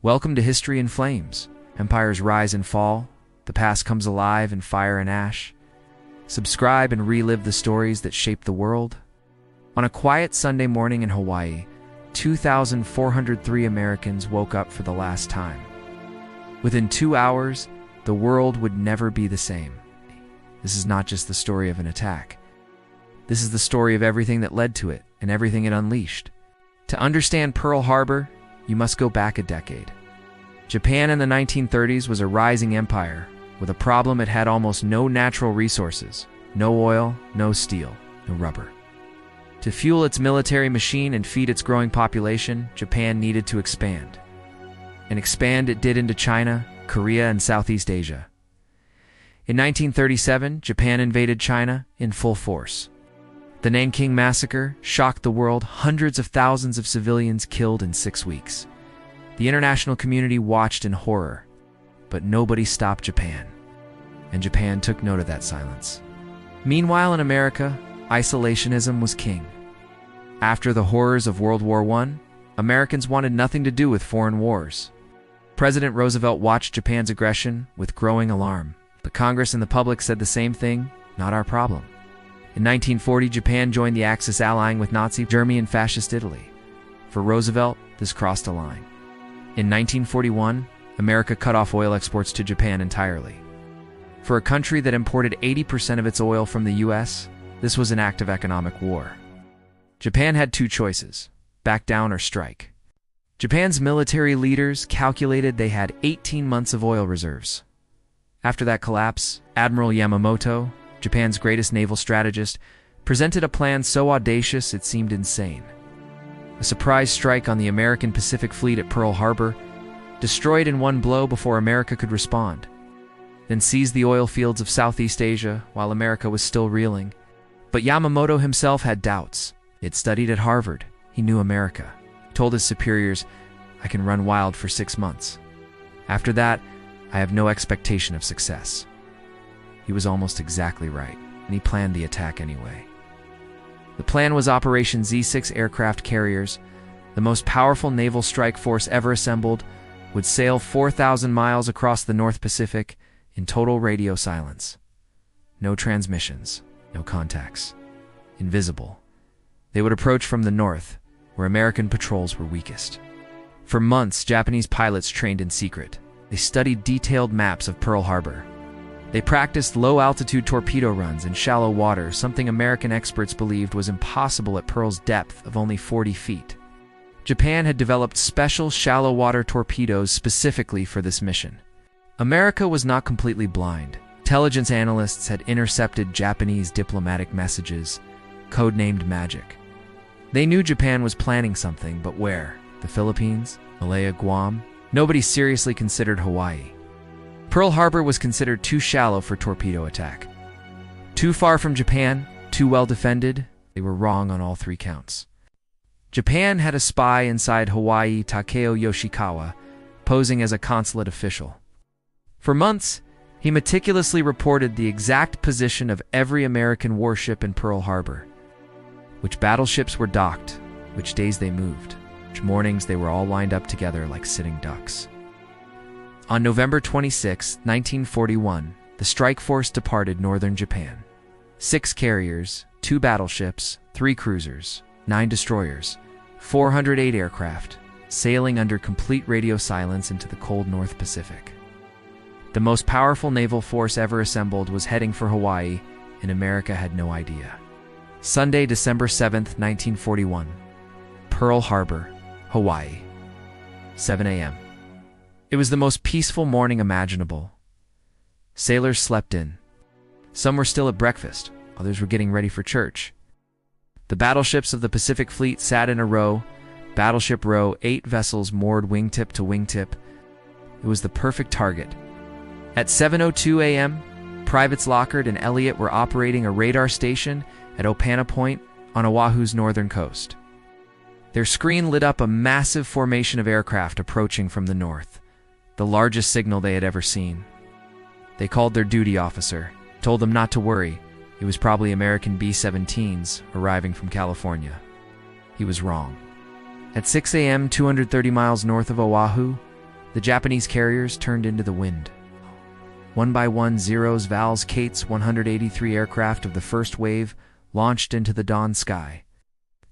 Welcome to History in Flames. Empires rise and fall. The past comes alive in fire and ash. Subscribe and relive the stories that shape the world. On a quiet Sunday morning in Hawaii, 2,403 Americans woke up for the last time. Within 2 hours, the world would never be the same. This is not just the story of an attack. This is the story of everything that led to it and everything it unleashed. To understand Pearl Harbor, you must go back a decade. Japan in the 1930s was a rising empire with a problem: it had almost no natural resources, no oil, no steel, no rubber. To fuel its military machine and feed its growing population, Japan needed to expand. And expand it did into China, Korea, and Southeast Asia. In 1937, Japan invaded China in full force. The Nanking Massacre shocked the world, hundreds of thousands of civilians killed in 6 weeks. The international community watched in horror, but nobody stopped Japan, and Japan took note of that silence. Meanwhile, in America, isolationism was king. After the horrors of World War I, Americans wanted nothing to do with foreign wars. President Roosevelt watched Japan's aggression with growing alarm, but Congress and the public said the same thing: not our problem. In 1940, Japan joined the Axis, allying with Nazi Germany and Fascist Italy. For Roosevelt, this crossed a line. In 1941, America cut off oil exports to Japan entirely. For a country that imported 80% of its oil from the US, this was an act of economic war. Japan had two choices: back down or strike. Japan's military leaders calculated they had 18 months of oil reserves. After that collapse, Admiral Yamamoto, Japan's greatest naval strategist, presented a plan so audacious it seemed insane. A surprise strike on the American Pacific Fleet at Pearl Harbor, destroyed in one blow before America could respond. Then seized the oil fields of Southeast Asia while America was still reeling. But Yamamoto himself had doubts. He had studied at Harvard. He knew America. He told his superiors, "I can run wild for 6 months. After that, I have no expectation of success." He was almost exactly right, and he planned the attack anyway. The plan was Operation Z6. Aircraft carriers, the most powerful naval strike force ever assembled, would sail 4,000 miles across the North Pacific in total radio silence. No transmissions, no contacts. Invisible. They would approach from the north, where American patrols were weakest. For months, Japanese pilots trained in secret. They studied detailed maps of Pearl Harbor. They practiced low-altitude torpedo runs in shallow water, something American experts believed was impossible at Pearl's depth of only 40 feet. Japan had developed special shallow-water torpedoes specifically for this mission. America was not completely blind. Intelligence analysts had intercepted Japanese diplomatic messages, codenamed Magic. They knew Japan was planning something, but where? The Philippines? Malaya, Guam? Nobody seriously considered Hawaii. Pearl Harbor was considered too shallow for torpedo attack. Too far from Japan, too well defended. They were wrong on all 3 counts. Japan had a spy inside Hawaii, Takeo Yoshikawa, posing as a consulate official. For months, he meticulously reported the exact position of every American warship in Pearl Harbor, which battleships were docked, which days they moved, which mornings they were all lined up together like sitting ducks. On November 26, 1941, the strike force departed northern Japan. 6 carriers, 2 battleships, 3 cruisers, 9 destroyers, 408 aircraft, sailing under complete radio silence into the cold North Pacific. The most powerful naval force ever assembled was heading for Hawaii, and America had no idea. Sunday, December 7, 1941. Pearl Harbor, Hawaii. 7 a.m. It was the most peaceful morning imaginable. Sailors slept in. Some were still at breakfast, others were getting ready for church. The battleships of the Pacific Fleet sat in a row, battleship row, 8 vessels moored wingtip to wingtip. It was the perfect target. At 7:02 a.m., Privates Lockard and Elliott were operating a radar station at Opana Point on Oahu's northern coast. Their screen lit up a massive formation of aircraft approaching from the north, the largest signal they had ever seen. They called their duty officer, told them not to worry. It was probably American B-17s arriving from California. He was wrong. At 6 a.m., 230 miles north of Oahu, The Japanese carriers turned into the wind. One by one, Zeros, Vals, Kate's 183 aircraft of the first wave launched into the dawn sky.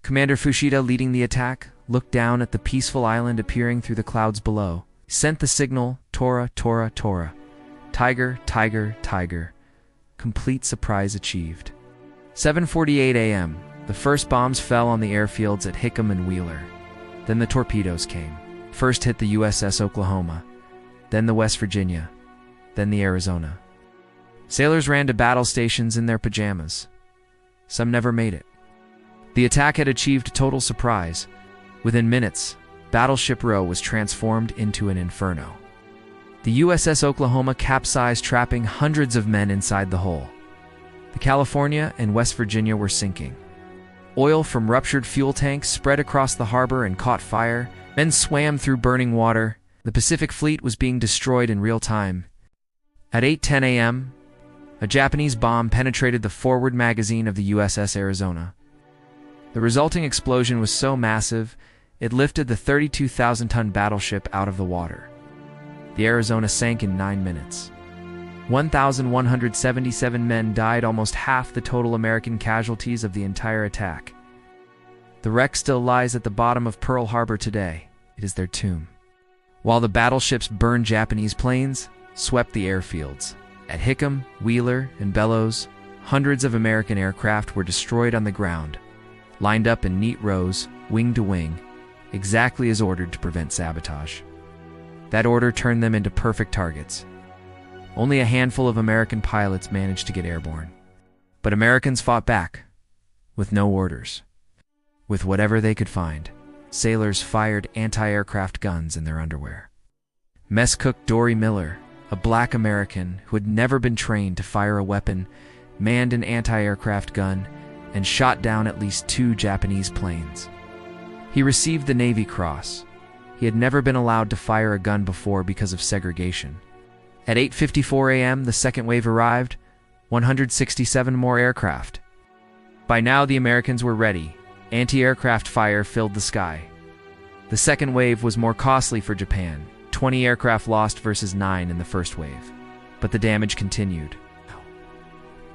Commander Fushida, leading the attack, looked down at the peaceful island appearing through the clouds below. He sent the signal, Tora, Tora, Tora. Tiger, Tiger, Tiger. Complete surprise achieved. 7:48 a.m. The first bombs fell on the airfields at Hickam and Wheeler. Then the torpedoes came. First hit the USS Oklahoma, then the West Virginia, then the Arizona. Sailors ran to battle stations in their pajamas. Some never made it. The attack had achieved total surprise. Within minutes, Battleship Row was transformed into an inferno. The USS Oklahoma capsized, trapping hundreds of men inside the hull. The California and West Virginia were sinking. Oil from ruptured fuel tanks spread across the harbor and caught fire. Men swam through burning water. The Pacific Fleet was being destroyed in real time. At 8:10 a.m., a Japanese bomb penetrated the forward magazine of the USS Arizona. The resulting explosion was so massive, it lifted the 32,000-ton battleship out of the water. The Arizona sank in 9 minutes. 1,177 men died, almost half the total American casualties of the entire attack. The wreck still lies at the bottom of Pearl Harbor today. It is their tomb. While the battleships burned Japanese planes, swept the airfields. At Hickam, Wheeler, and Bellows, hundreds of American aircraft were destroyed on the ground, lined up in neat rows, wing to wing, exactly as ordered to prevent sabotage. That order turned them into perfect targets. Only a handful of American pilots managed to get airborne. But Americans fought back, with no orders. With whatever they could find, sailors fired anti-aircraft guns in their underwear. Mess cook Dory Miller, a black American who had never been trained to fire a weapon, manned an anti-aircraft gun and shot down at least 2 Japanese planes. He received the Navy Cross. He had never been allowed to fire a gun before because of segregation. At 8:54 a.m., the second wave arrived, 167 more aircraft. By now, the Americans were ready. Anti-aircraft fire filled the sky. The second wave was more costly for Japan, 20 aircraft lost versus 9 in the first wave. But the damage continued.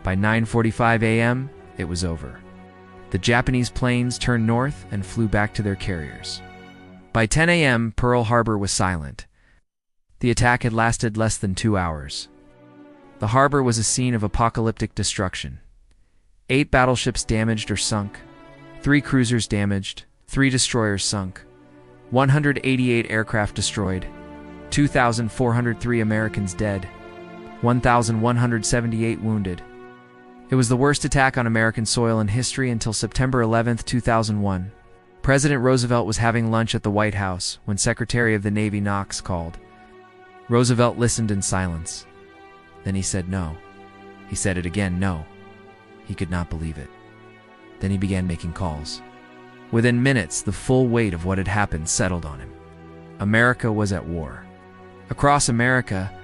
By 9:45 a.m., it was over. The Japanese planes turned north and flew back to their carriers. By 10 a.m., Pearl Harbor was silent. The attack had lasted less than 2 hours. The harbor was a scene of apocalyptic destruction. 8 battleships damaged or sunk, 3 cruisers damaged, 3 destroyers sunk, 188 aircraft destroyed, 2,403 Americans dead, 1,178 wounded. It was the worst attack on American soil in history until September 11, 2001. President Roosevelt was having lunch at the White House when Secretary of the Navy Knox called. Roosevelt listened in silence. Then he said no. He said it again, no. He could not believe it. Then he began making calls. Within minutes, the full weight of what had happened settled on him. America was at war. Across America,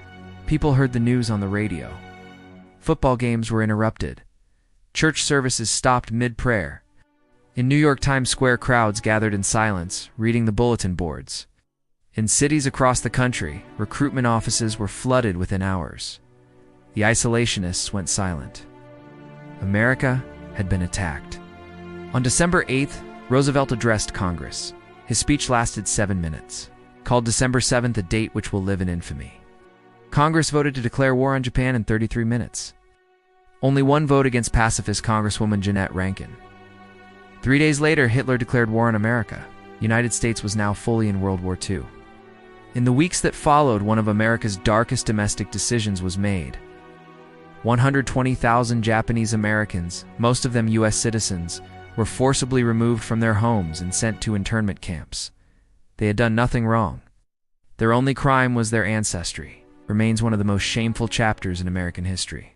people heard the news on the radio. Football games were interrupted. Church services stopped mid-prayer. In New York Times Square, crowds gathered in silence, reading the bulletin boards. In cities across the country, recruitment offices were flooded within hours. The isolationists went silent. America had been attacked. On December 8th, Roosevelt addressed Congress. His speech lasted 7 minutes, called December 7th a date which will live in infamy. Congress voted to declare war on Japan in 33 minutes. Only one vote against pacifist Congresswoman Jeannette Rankin. 3 days later, Hitler declared war on America. The United States was now fully in World War II. In the weeks that followed, one of America's darkest domestic decisions was made. 120,000 Japanese Americans, most of them U.S. citizens, were forcibly removed from their homes and sent to internment camps. They had done nothing wrong. Their only crime was their ancestry. Remains one of the most shameful chapters in American history.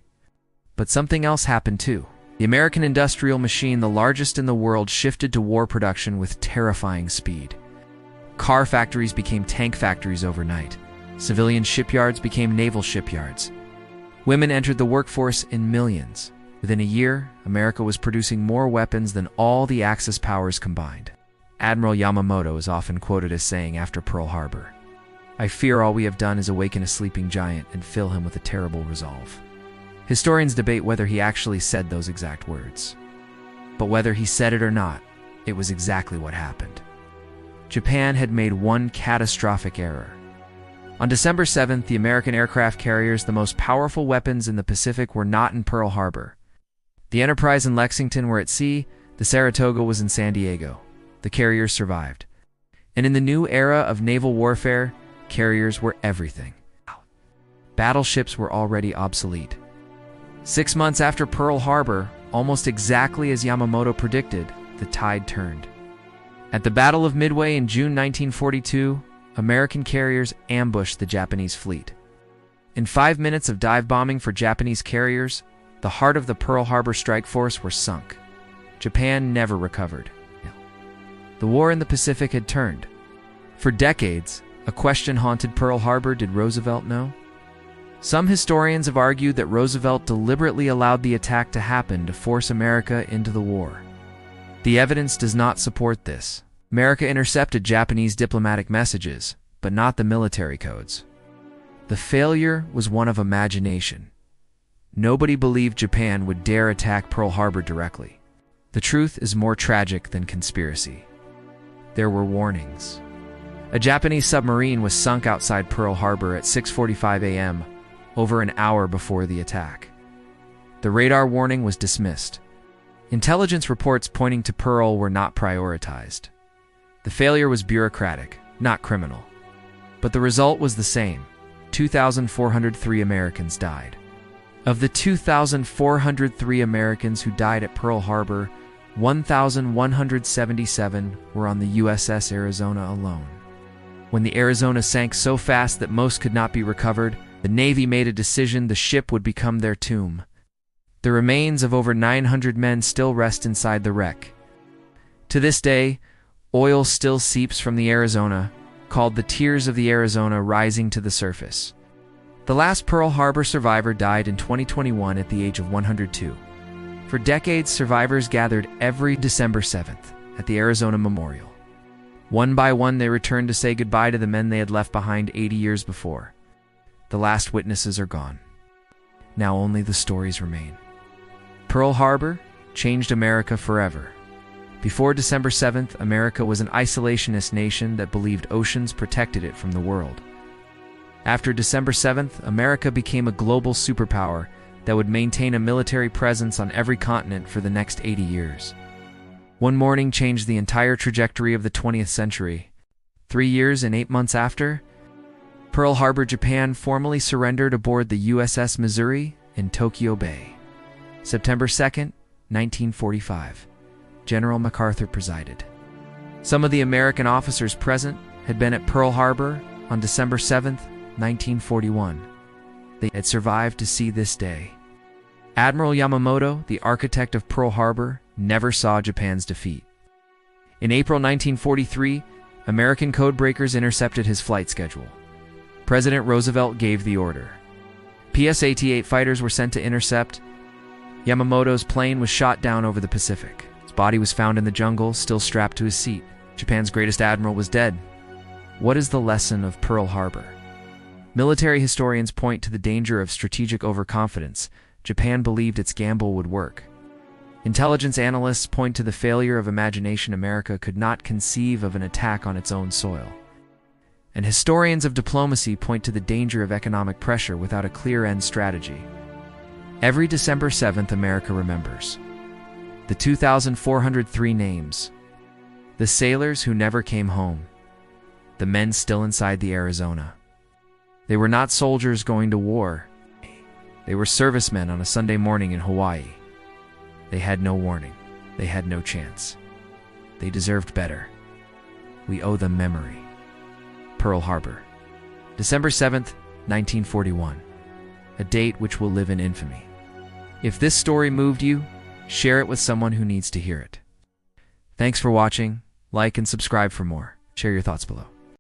But something else happened too. The American industrial machine, the largest in the world, shifted to war production with terrifying speed. Car factories became tank factories overnight. Civilian shipyards became naval shipyards. Women entered the workforce in millions. Within a year, America was producing more weapons than all the Axis powers combined. Admiral Yamamoto is often quoted as saying after Pearl Harbor, I fear all we have done is awaken a sleeping giant and fill him with a terrible resolve." Historians debate whether he actually said those exact words. But whether he said it or not, it was exactly what happened. Japan had made one catastrophic error. On December 7th, the American aircraft carriers, the most powerful weapons in the Pacific, were not in Pearl Harbor. The Enterprise and Lexington were at sea, the Saratoga was in San Diego. The carriers survived. And in the new era of naval warfare, carriers were everything. Battleships were already obsolete. 6 months after Pearl Harbor, almost exactly as Yamamoto predicted, the tide turned. At the Battle of Midway in June 1942, American carriers ambushed the Japanese fleet. In 5 minutes of dive bombing for Japanese carriers, the heart of the Pearl Harbor strike force were sunk. Japan never recovered. The war in the Pacific had turned. For decades, a question haunted Pearl Harbor: did Roosevelt know? Some historians have argued that Roosevelt deliberately allowed the attack to happen to force America into the war. The evidence does not support this. America intercepted Japanese diplomatic messages, but not the military codes. The failure was one of imagination. Nobody believed Japan would dare attack Pearl Harbor directly. The truth is more tragic than conspiracy. There were warnings. A Japanese submarine was sunk outside Pearl Harbor at 6:45 a.m., over an hour before the attack. The radar warning was dismissed. Intelligence reports pointing to Pearl were not prioritized. The failure was bureaucratic, not criminal. But the result was the same. 2,403 Americans died. Of the 2,403 Americans who died at Pearl Harbor, 1,177 were on the USS Arizona alone. When the Arizona sank so fast that most could not be recovered, the Navy made a decision: the ship would become their tomb. The remains of over 900 men still rest inside the wreck. To this day, oil still seeps from the Arizona, called the Tears of the Arizona, rising to the surface. The last Pearl Harbor survivor died in 2021 at the age of 102. For decades, survivors gathered every December 7th at the Arizona Memorial. One by one, they returned to say goodbye to the men they had left behind 80 years before. The last witnesses are gone. Now only the stories remain. Pearl Harbor changed America forever. Before December 7th, America was an isolationist nation that believed oceans protected it from the world. After December 7th, America became a global superpower that would maintain a military presence on every continent for the next 80 years. One morning changed the entire trajectory of the 20th century. 3 years and 8 months after, Pearl Harbor, Japan formally surrendered aboard the USS Missouri in Tokyo Bay. September 2nd, 1945. General MacArthur presided. Some of the American officers present had been at Pearl Harbor on December 7th, 1941. They had survived to see this day. Admiral Yamamoto, the architect of Pearl Harbor, never saw Japan's defeat. In April 1943, American codebreakers intercepted his flight schedule. President Roosevelt gave the order. PS-88 fighters were sent to intercept. Yamamoto's plane was shot down over the Pacific. His body was found in the jungle, still strapped to his seat. Japan's greatest admiral was dead. What is the lesson of Pearl Harbor? Military historians point to the danger of strategic overconfidence. Japan believed its gamble would work. Intelligence analysts point to the failure of imagination. America could not conceive of an attack on its own soil. And historians of diplomacy point to the danger of economic pressure without a clear end strategy. Every December 7th, America remembers. The 2,403 names. The sailors who never came home. The men still inside the Arizona. They were not soldiers going to war. They were servicemen on a Sunday morning in Hawaii. They had no warning. They had no chance. They deserved better. We owe them memory. Pearl Harbor. December 7th, 1941. A date which will live in infamy. If this story moved you, share it with someone who needs to hear it. Thanks for watching. Like and subscribe for more. Share your thoughts below.